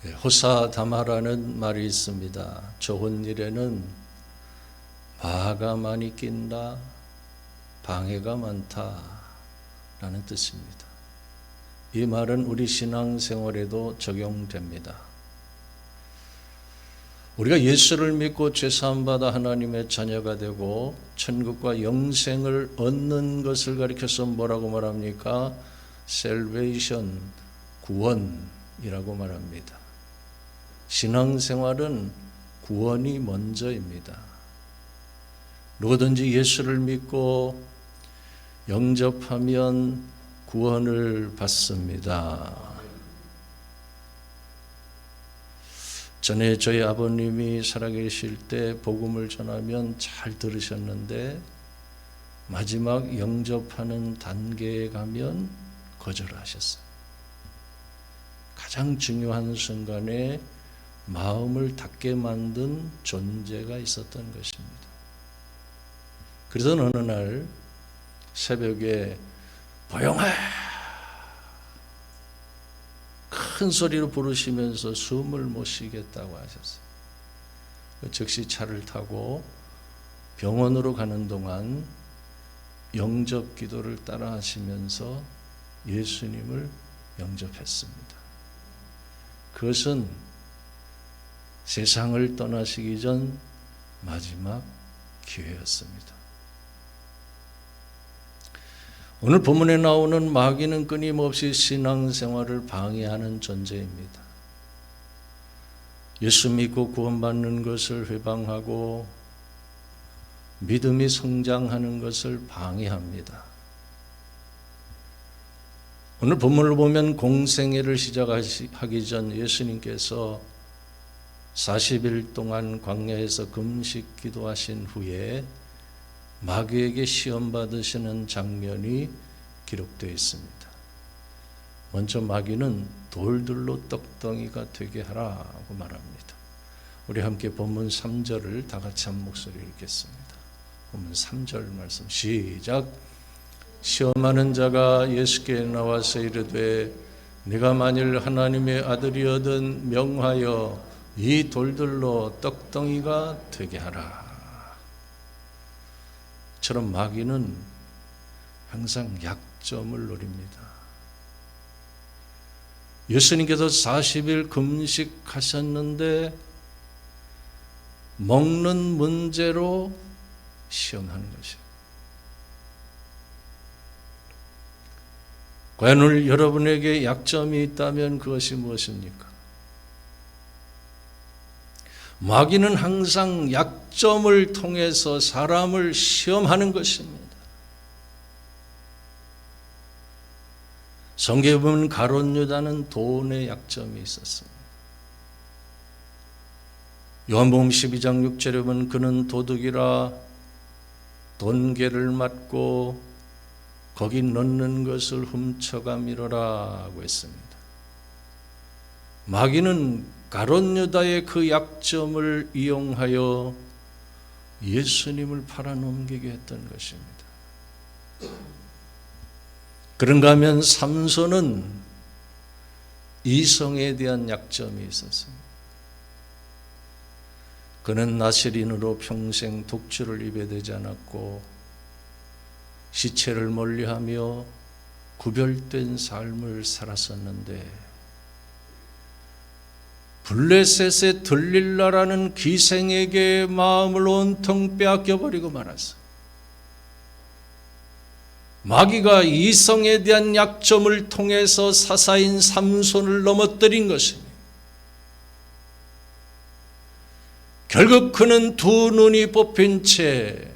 호사다마라는 말이 있습니다. 좋은 일에는 마가 많이 낀다, 방해가 많다라는 뜻입니다. 이 말은 우리 신앙생활에도 적용됩니다. 우리가 예수를 믿고 죄사함 받아 하나님의 자녀가 되고 천국과 영생을 얻는 것을 가리켜서 뭐라고 말합니까? salvation, 구원이라고 말합니다. 신앙생활은 구원이 먼저입니다. 누구든지 예수를 믿고 영접하면 구원을 받습니다. 전에 저희 아버님이 살아계실 때 복음을 전하면 잘 들으셨는데 마지막 영접하는 단계에 가면 거절하셨어요. 가장 중요한 순간에 마음을 닫게 만든 존재가 있었던 것입니다. 그래서 어느 날 새벽에 보영아 큰 소리로 부르시면서 숨을 못 쉬겠다고 하셨어요. 즉시 차를 타고 병원으로 가는 동안 영접 기도를 따라 하시면서 예수님을 영접했습니다. 그것은 세상을 떠나시기 전 마지막 기회였습니다. 오늘 본문에 나오는 마귀는 끊임없이 신앙생활을 방해하는 존재입니다. 예수 믿고 구원받는 것을 회방하고 믿음이 성장하는 것을 방해합니다. 오늘 본문을 보면 공생애를 시작하기 전 예수님께서 40일 동안 광야에서 금식 기도하신 후에 마귀에게 시험 받으시는 장면이 기록되어 있습니다. 먼저 마귀는 돌들로 떡덩이가 되게 하라고 말합니다. 우리 함께 본문 3절을 다 같이 한 목소리로 읽겠습니다. 본문 3절 말씀 시작. 시험하는 자가 예수께 나와서 이르되 네가 만일 하나님의 아들이거든 명하여 이 돌들로 떡덩이가 되게 하라. 처럼 마귀는 항상 약점을 노립니다. 예수님께서 40일 금식하셨는데 먹는 문제로 시험하는 것이에요. 과연 오늘 여러분에게 약점이 있다면 그것이 무엇입니까? 마귀는 항상 약점을 통해서 사람을 시험하는 것입니다. 성경에 보면 가룟 유다는 돈의 약점이 있었습니다. 요한복음 12장 6절에 보면 그는 도둑이라 돈계를 맞고 거기 넣는 것을 훔쳐가미로라 하고 했습니다. 마귀는 가룟 유다의 그 약점을 이용하여 예수님을 팔아넘기게 했던 것입니다. 그런가 하면 삼손은 이성에 대한 약점이 있었습니다. 그는 나실인으로 평생 독주를 입에 대지 않았고 시체를 멀리하며 구별된 삶을 살았었는데 블레셋의 들릴라라는 기생에게 마음을 온통 빼앗겨버리고 말았어요. 마귀가 이성에 대한 약점을 통해서 사사인 삼손을 넘어뜨린 것입니다. 결국 그는 두 눈이 뽑힌 채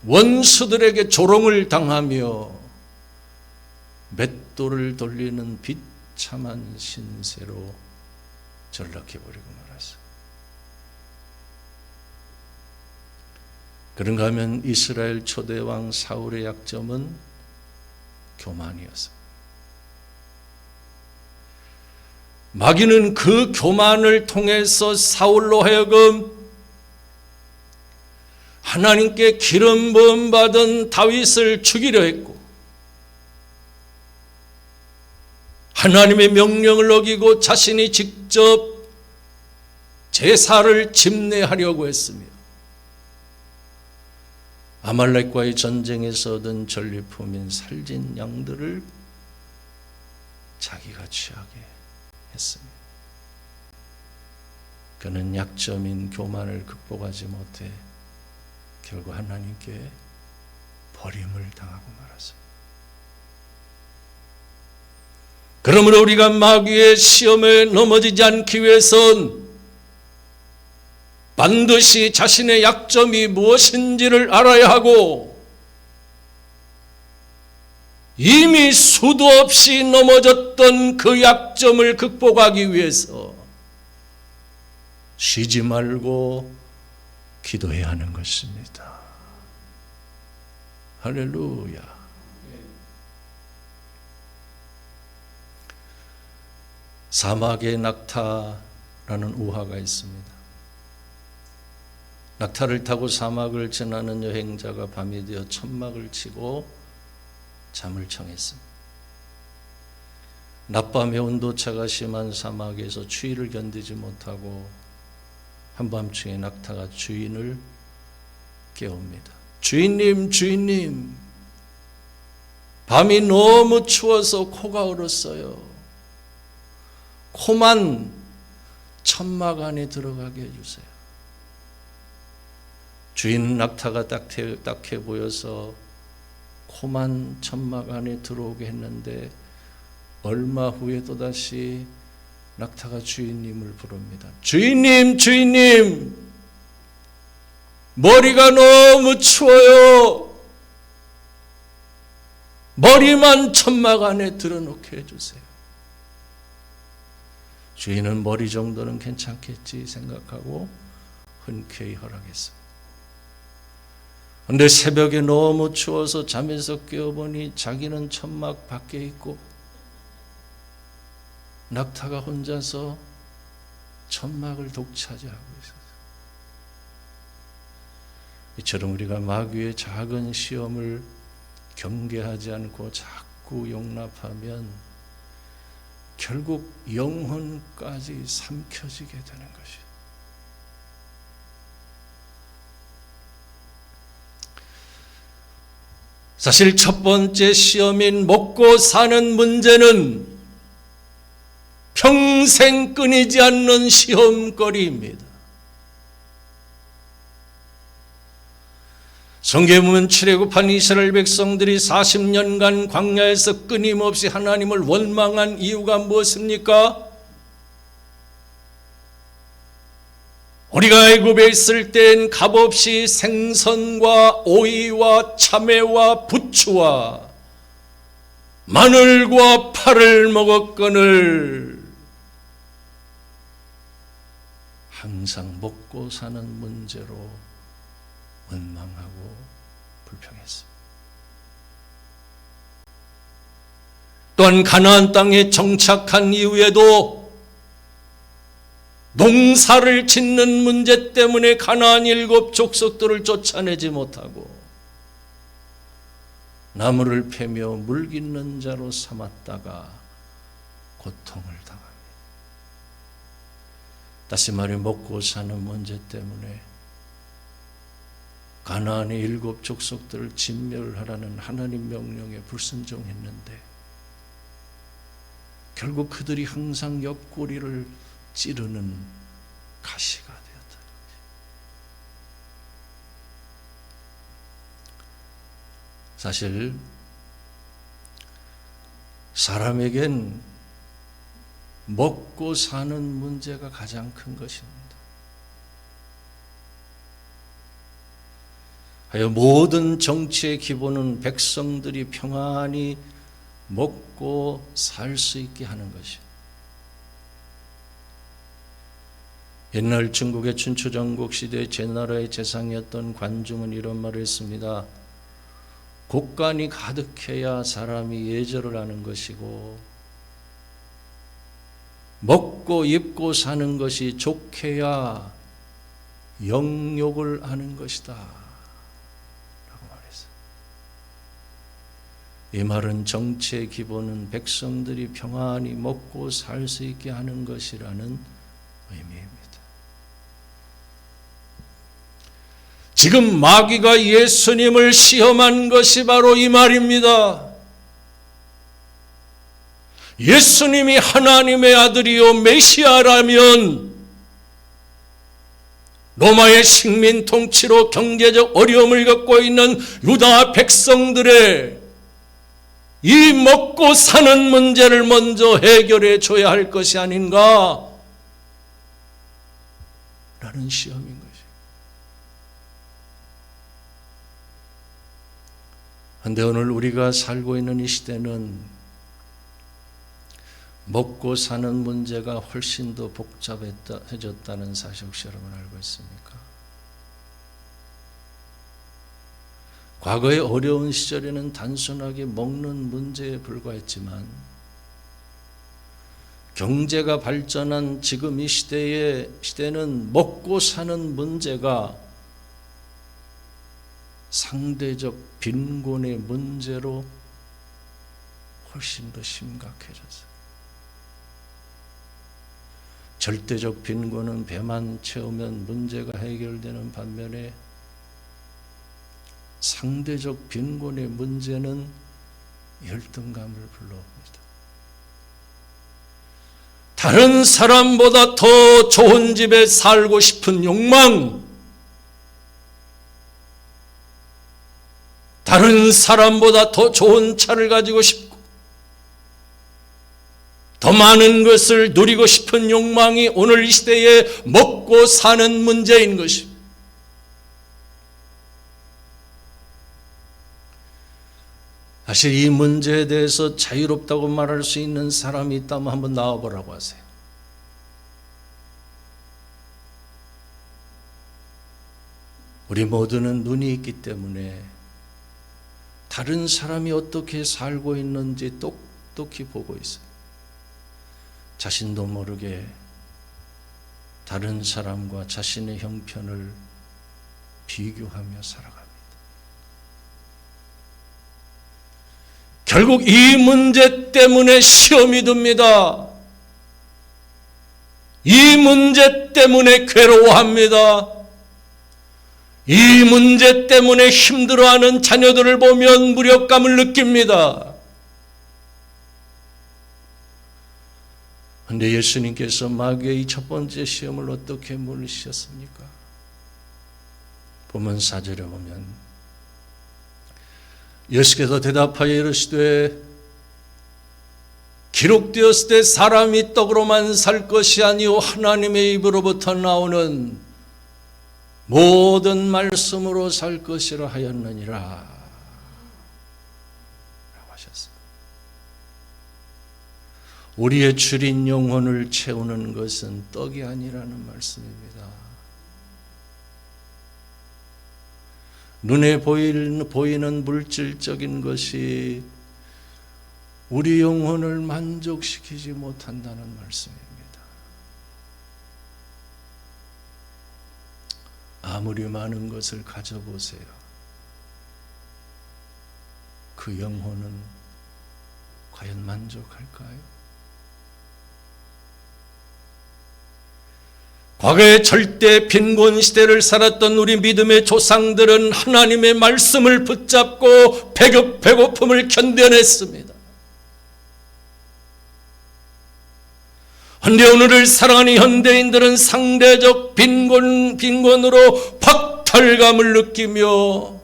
원수들에게 조롱을 당하며 맷돌을 돌리는 비참한 신세로 전락해버리고 말았어요. 그런가 하면 이스라엘 초대왕 사울의 약점은 교만이었습니다. 마귀는 그 교만을 통해서 사울로 하여금 하나님께 기름 부음 받은 다윗을 죽이려 했고 하나님의 명령을 어기고 자신이 직접 제사를 집례하려고 했으며 아말렉과의 전쟁에서 얻은 전리품인 살진 양들을 자기가 취하게 했습니다. 그는 약점인 교만을 극복하지 못해 결국 하나님께 버림을 당하고 말았습니다. 그러므로 우리가 마귀의 시험에 넘어지지 않기 위해선 반드시 자신의 약점이 무엇인지를 알아야 하고 이미 수도 없이 넘어졌던 그 약점을 극복하기 위해서 쉬지 말고 기도해야 하는 것입니다. 할렐루야. 사막의 낙타라는 우화가 있습니다. 낙타를 타고 사막을 지나는 여행자가 밤이 되어 천막을 치고 잠을 청했습니다. 낮밤의 온도차가 심한 사막에서 추위를 견디지 못하고 한밤중에 낙타가 주인을 깨웁니다. 주인님, 주인님, 밤이 너무 추워서 코가 얼었어요. 코만 천막 안에 들어가게 해주세요. 주인 낙타가 딱해 보여서 코만 천막 안에 들어오게 했는데 얼마 후에 또다시 낙타가 주인님을 부릅니다. 주인님, 주인님, 머리가 너무 추워요. 머리만 천막 안에 들어놓게 해주세요. 주인은 머리 정도는 괜찮겠지 생각하고 흔쾌히 허락했습니다. 그런데 새벽에 너무 추워서 잠에서 깨어보니 자기는 천막 밖에 있고 낙타가 혼자서 천막을 독차지하고 있었어요. 이처럼 우리가 마귀의 작은 시험을 경계하지 않고 자꾸 용납하면 결국 영혼까지 삼켜지게 되는 것이에요. 사실 첫 번째 시험인 먹고 사는 문제는 평생 끊이지 않는 시험거리입니다. 성경에 보면 출애굽한 이스라엘 백성들이 40년간 광야에서 끊임없이 하나님을 원망한 이유가 무엇입니까? 우리가 애굽에 있을 땐 값없이 생선과 오이와 참외와 부추와 마늘과 파를 먹었거늘 항상 먹고 사는 문제로 원망하고 불평했습니다. 또한 가나안 땅에 정착한 이후에도 농사를 짓는 문제 때문에 가나안 7 족속들을 쫓아내지 못하고 나무를 패며 물깃는 자로 삼았다가 고통을 당합니다. 다시 말해 먹고 사는 문제 때문에 가나안의 7 족속들을 진멸하라는 하나님 명령에 불순종했는데 결국 그들이 항상 옆구리를 찌르는 가시가 되었다. 사실 사람에겐 먹고 사는 문제가 가장 큰 것입니다. 하여 모든 정치의 기본은 백성들이 평안히 먹고 살 수 있게 하는 것이에요. 옛날 중국의 춘추전국 시대 제나라의 재상이었던 관중은 이런 말을 했습니다. 곡간이 가득해야 사람이 예절을 하는 것이고 먹고 입고 사는 것이 좋게야 영욕을 하는 것이다 라고 말했어요. 이 말은 정치의 기본은 백성들이 평안히 먹고 살 수 있게 하는 것이라는 의미입니다. 지금 마귀가 예수님을 시험한 것이 바로 이 말입니다. 예수님이 하나님의 아들이요 메시아라면 로마의 식민 통치로 경제적 어려움을 겪고 있는 유다 백성들의 이 먹고 사는 문제를 먼저 해결해 줘야 할 것이 아닌가 라는 시험인 것이죠. 그런데 오늘 우리가 살고 있는 이 시대는 먹고 사는 문제가 훨씬 더 복잡해졌다는 사실 혹시 여러분 알고 있습니까? 과거의 어려운 시절에는 단순하게 먹는 문제에 불과했지만 경제가 발전한 지금 이 시대는 먹고 사는 문제가 상대적 빈곤의 문제로 훨씬 더 심각해졌어요. 절대적 빈곤은 배만 채우면 문제가 해결되는 반면에 상대적 빈곤의 문제는 열등감을 불러옵니다. 다른 사람보다 더 좋은 집에 살고 싶은 욕망, 다른 사람보다 더 좋은 차를 가지고 싶고 더 많은 것을 누리고 싶은 욕망이 오늘 이 시대에 먹고 사는 문제인 것입니다. 사실 이 문제에 대해서 자유롭다고 말할 수 있는 사람이 있다면 한번 나와보라고 하세요. 우리 모두는 눈이 있기 때문에 다른 사람이 어떻게 살고 있는지 똑똑히 보고 있어요. 자신도 모르게 다른 사람과 자신의 형편을 비교하며 살아갑니다. 결국 이 문제 때문에 시험이 듭니다. 이 문제 때문에 괴로워합니다. 이 문제 때문에 힘들어하는 자녀들을 보면 무력감을 느낍니다. 그런데 예수님께서 마귀의 이 첫 번째 시험을 어떻게 물리셨습니까? 보면 4절에 보면 예수께서 대답하여 이르시되 기록되었을 때 사람이 떡으로만 살 것이 아니요 하나님의 입으로부터 나오는 모든 말씀으로 살 것이라 하였느니라 라고 하셨습니다. 우리의 줄인 영혼을 채우는 것은 떡이 아니라는 말씀입니다. 눈에 보이는 물질적인 것이 우리 영혼을 만족시키지 못한다는 말씀입니다. 아무리 많은 것을 가져보세요. 그 영혼은 과연 만족할까요? 과거의 절대 빈곤 시대를 살았던 우리 믿음의 조상들은 하나님의 말씀을 붙잡고 배고픔을 견뎌냈습니다. 그런데 오늘을 살아가는 현대인들은 상대적 빈곤으로 박탈감을 느끼며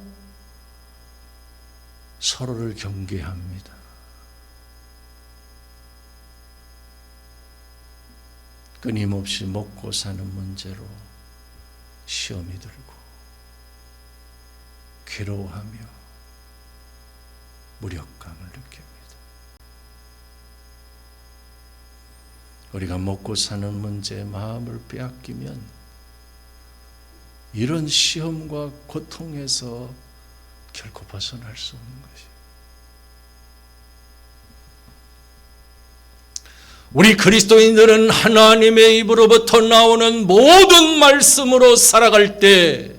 서로를 경계합니다. 끊임없이 먹고 사는 문제로 시험이 들고 괴로워하며 무력감을 느낍니다. 우리가 먹고 사는 문제에 마음을 빼앗기면 이런 시험과 고통에서 결코 벗어날 수 없는 것이에요. 우리 그리스도인들은 하나님의 입으로부터 나오는 모든 말씀으로 살아갈 때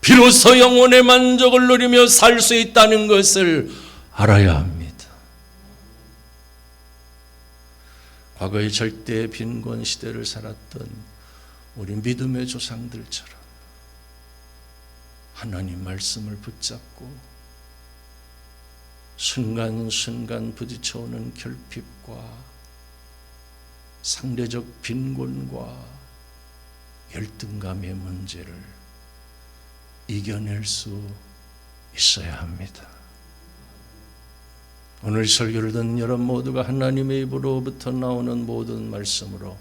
비로소 영혼의 만족을 누리며 살 수 있다는 것을 알아야 합니다. 과거의 절대 빈곤 시대를 살았던 우리 믿음의 조상들처럼 하나님 말씀을 붙잡고 순간순간 부딪혀오는 결핍과 상대적 빈곤과 열등감의 문제를 이겨낼 수 있어야 합니다. 오늘 설교를 듣는 여러분 모두가 하나님의 입으로부터 나오는 모든 말씀으로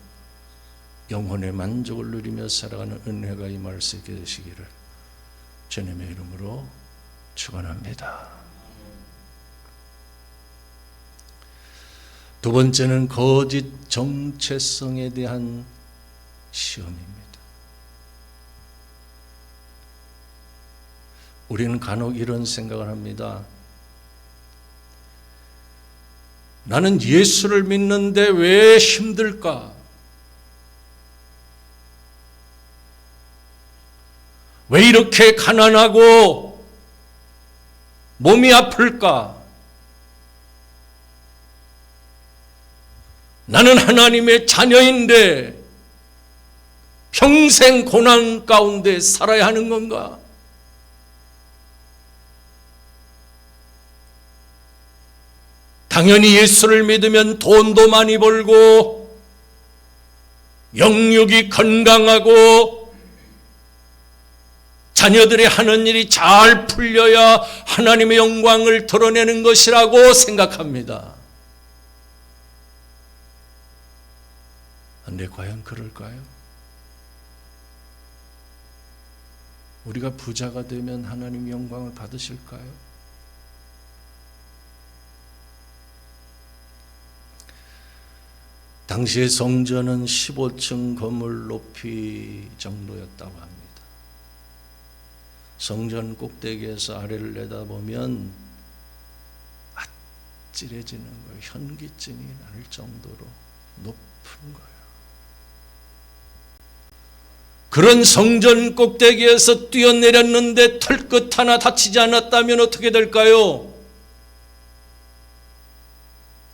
영혼의 만족을 누리며 살아가는 은혜가 임할 수 있게 되시기를 주님의 이름으로 축원합니다. 두 번째는 거짓 정체성에 대한 시험입니다. 우리는 간혹 이런 생각을 합니다. 나는 예수를 믿는데 왜 힘들까? 왜 이렇게 가난하고 몸이 아플까? 나는 하나님의 자녀인데 평생 고난 가운데 살아야 하는 건가? 당연히 예수를 믿으면 돈도 많이 벌고 영육이 건강하고 자녀들이 하는 일이 잘 풀려야 하나님의 영광을 드러내는 것이라고 생각합니다. 그런데 과연 그럴까요? 우리가 부자가 되면 하나님 영광을 받으실까요? 당시의 성전은 15층 건물 높이 정도였다고 합니다. 성전 꼭대기에서 아래를 내다보면 아찔해지는 거예요. 현기증이 날 정도로 높은 거예요. 그런 성전 꼭대기에서 뛰어내렸는데 털끝 하나 다치지 않았다면 어떻게 될까요?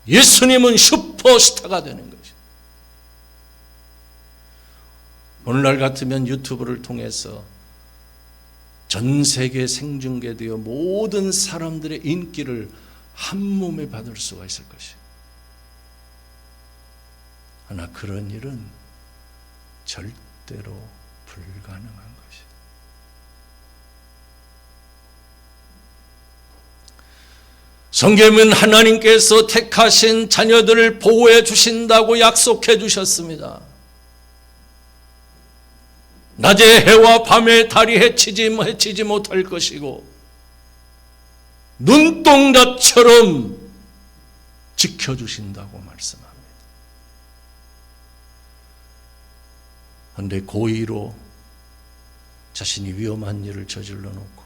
예수님은 슈퍼스타가 되는 거죠. 오늘날 같으면 유튜브를 통해서 전 세계 생중계되어 모든 사람들의 인기를 한 몸에 받을 수가 있을 것이에요. 그러나 그런 일은 절대로 불가능한 것이에요. 성경은 하나님께서 택하신 자녀들을 보호해 주신다고 약속해 주셨습니다. 낮에 해와 밤에 달이 해치지 못할 것이고 눈동자처럼 지켜주신다고 말씀합니다. 그런데 고의로 자신이 위험한 일을 저질러 놓고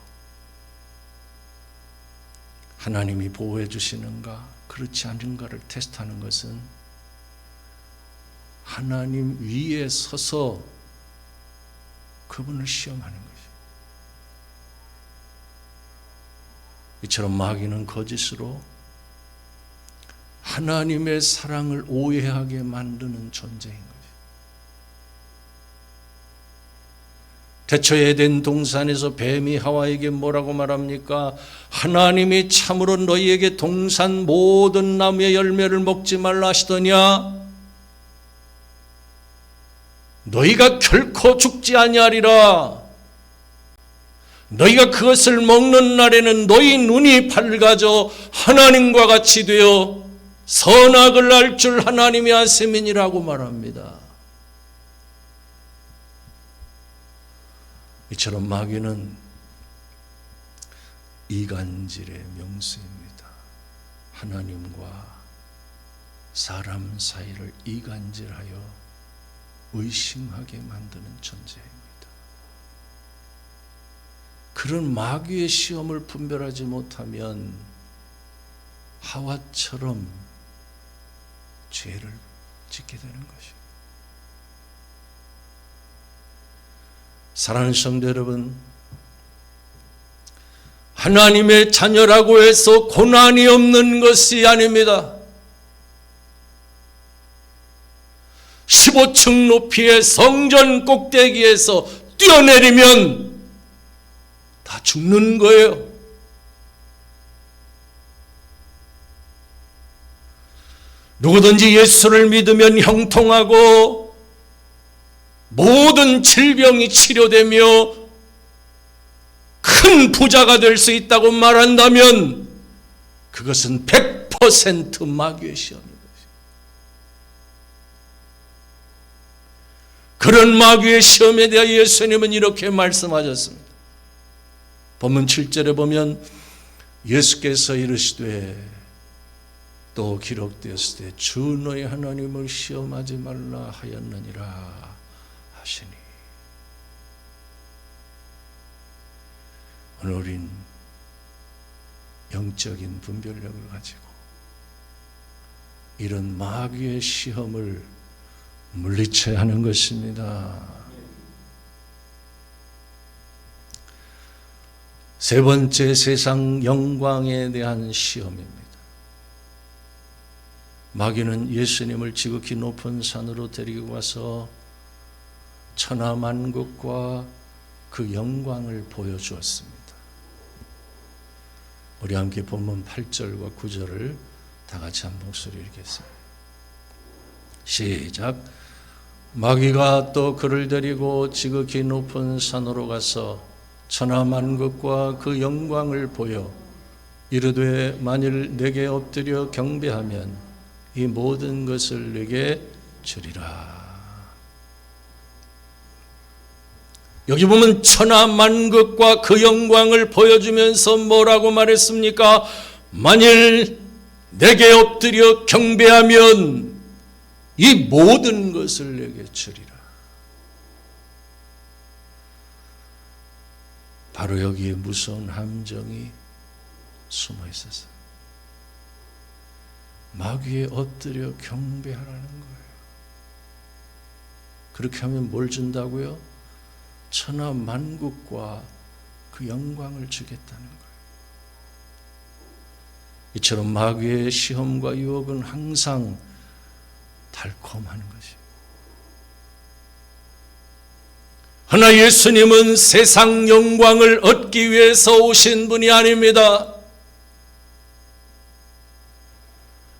하나님이 보호해 주시는가 그렇지 않은가를 테스트하는 것은 하나님 위에 서서 그분을 시험하는 것이죠. 이처럼 마귀는 거짓으로 하나님의 사랑을 오해하게 만드는 존재인 거죠. 태초 에덴 동산에서 뱀이 하와에게 뭐라고 말합니까? 하나님이 참으로 너희에게 동산 모든 나무의 열매를 먹지 말라 하시더냐? 너희가 결코 죽지 아니하리라. 너희가 그것을 먹는 날에는 너희 눈이 밝아져 하나님과 같이 되어 선악을 알 줄 하나님이 아심이니라고 말합니다. 이처럼 마귀는 이간질의 명수입니다. 하나님과 사람 사이를 이간질하여 의심하게 만드는 존재입니다. 그런 마귀의 시험을 분별하지 못하면 하와처럼 죄를 짓게 되는 것입니다. 사랑하는 성도 여러분, 하나님의 자녀라고 해서 고난이 없는 것이 아닙니다. 15층 높이의 성전 꼭대기에서 뛰어내리면 다 죽는 거예요. 누구든지 예수를 믿으면 형통하고 모든 질병이 치료되며 큰 부자가 될 수 있다고 말한다면 그것은 100% 마귀의 시험입니다. 그런 마귀의 시험에 대해 예수님은 이렇게 말씀하셨습니다. 본문 7절에 보면 예수께서 이르시되 또 기록되었을 때 주 너희 하나님을 시험하지 말라 하였느니라 하시니. 오늘 우린 영적인 분별력을 가지고 이런 마귀의 시험을 물리쳐야 하는 것입니다. 세 번째, 세상 영광에 대한 시험입니다. 마귀는 예수님을 지극히 높은 산으로 데리고 가서 천하만국과 그 영광을 보여주었습니다. 우리 함께 본문 8절과 9절을 다 같이 한 목소리 읽겠습니다. 시작. 마귀가 또 그를 데리고 지극히 높은 산으로 가서 천하만국과 그 영광을 보여 이르되 만일 내게 엎드려 경배하면 이 모든 것을 내게 주리라. 여기 보면 천하만국과 그 영광을 보여주면서 뭐라고 말했습니까? 만일 내게 엎드려 경배하면 이 모든 것을 내게 주리라. 바로 여기에 무서운 함정이 숨어 있었어요. 마귀에 엎드려 경배하라는 거예요. 그렇게 하면 뭘 준다고요? 천하만국과 그 영광을 주겠다는 거예요. 이처럼 마귀의 시험과 유혹은 항상 달콤한 것입니다. 그러나 예수님은 세상 영광을 얻기 위해서 오신 분이 아닙니다.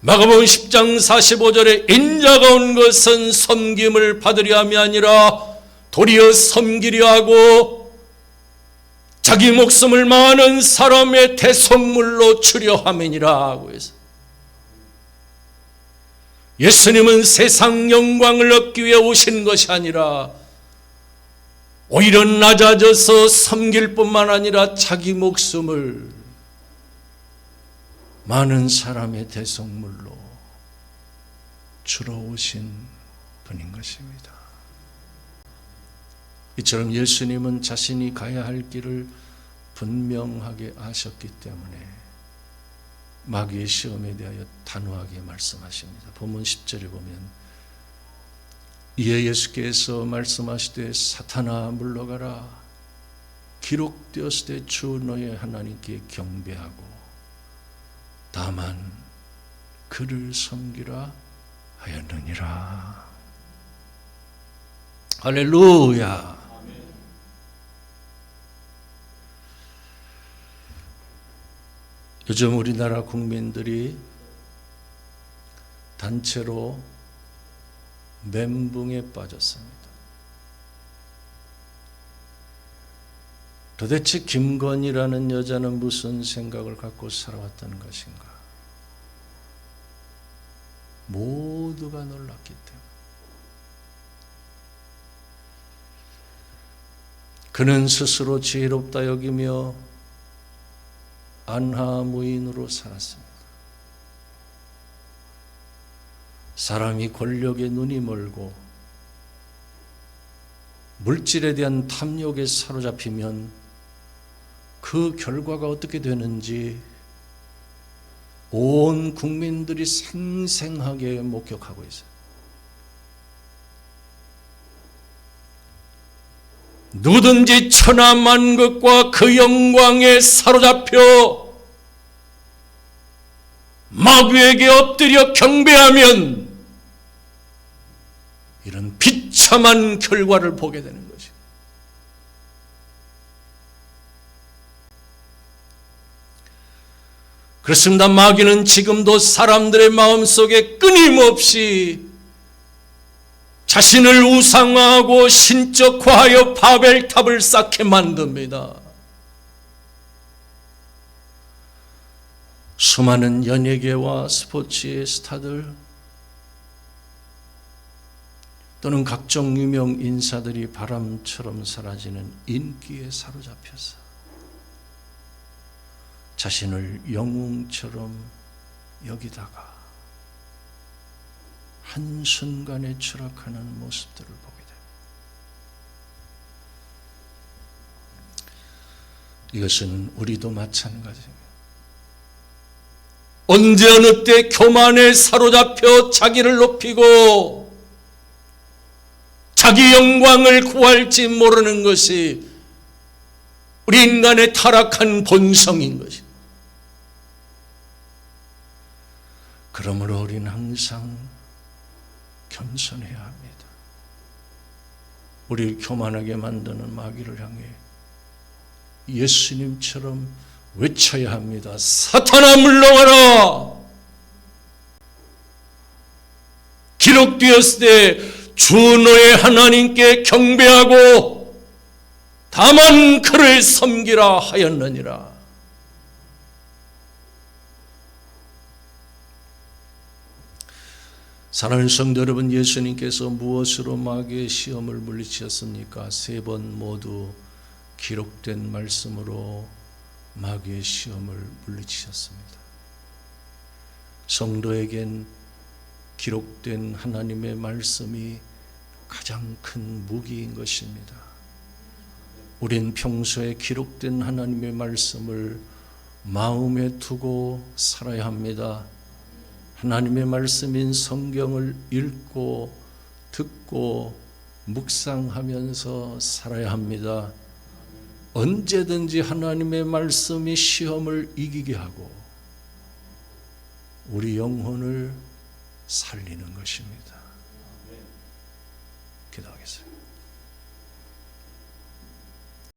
마가복음 10장 45절에 인자가 온 것은 섬김을 받으려 함이 아니라 도리어 섬기려 하고 자기 목숨을 많은 사람의 대속물로 주려 함이니라 하고 해서 예수님은 세상 영광을 얻기 위해 오신 것이 아니라 오히려 낮아져서 섬길 뿐만 아니라 자기 목숨을 많은 사람의 대속물로 주러 오신 분인 것입니다. 이처럼 예수님은 자신이 가야 할 길을 분명하게 아셨기 때문에 마귀의 시험에 대하여 단호하게 말씀하십니다. 본문 10절에 보면 이에 예수께서 말씀하시되 사탄아 물러가라 기록되었을 때 주 너의 하나님께 경배하고 다만 그를 섬기라 하였느니라. 할렐루야. 요즘 우리나라 국민들이 단체로 멘붕에 빠졌습니다. 도대체 김건희라는 여자는 무슨 생각을 갖고 살아왔다는 것인가? 모두가 놀랐기 때문에. 그는 스스로 지혜롭다 여기며 안하무인으로 살았습니다. 사람이 권력에 눈이 멀고 물질에 대한 탐욕에 사로잡히면 그 결과가 어떻게 되는지 온 국민들이 생생하게 목격하고 있어요. 누구든지 천하만국과 그 영광에 사로잡혀 마귀에게 엎드려 경배하면 이런 비참한 결과를 보게 되는 것입니다. 그렇습니다. 마귀는 지금도 사람들의 마음속에 끊임없이 자신을 우상화하고 신적화하여 바벨탑을 쌓게 만듭니다. 수많은 연예계와 스포츠의 스타들 또는 각종 유명 인사들이 바람처럼 사라지는 인기에 사로잡혀서 자신을 영웅처럼 여기다가 한순간에 추락하는 모습들을 보게 됩니다. 이것은 우리도 마찬가지입니다. 언제 어느 때 교만에 사로잡혀 자기를 높이고 자기 영광을 구할지 모르는 것이 우리 인간의 타락한 본성인 것입니다. 그러므로 우리는 항상 겸손해야 합니다. 우리를 교만하게 만드는 마귀를 향해 예수님처럼 외쳐야 합니다. 사탄아 물러가라. 기록되었을 때 주 너의 하나님께 경배하고 다만 그를 섬기라 하였느니라. 사랑하는 성도 여러분, 예수님께서 무엇으로 마귀의 시험을 물리치셨습니까? 3번 모두 기록된 말씀으로 마귀의 시험을 물리치셨습니다. 성도에겐 기록된 하나님의 말씀이 가장 큰 무기인 것입니다. 우린 평소에 기록된 하나님의 말씀을 마음에 두고 살아야 합니다. 하나님의 말씀인 성경을 읽고 듣고 묵상하면서 살아야 합니다. 언제든지 하나님의 말씀이 시험을 이기게 하고 우리 영혼을 살리는 것입니다. 기도하겠습니다.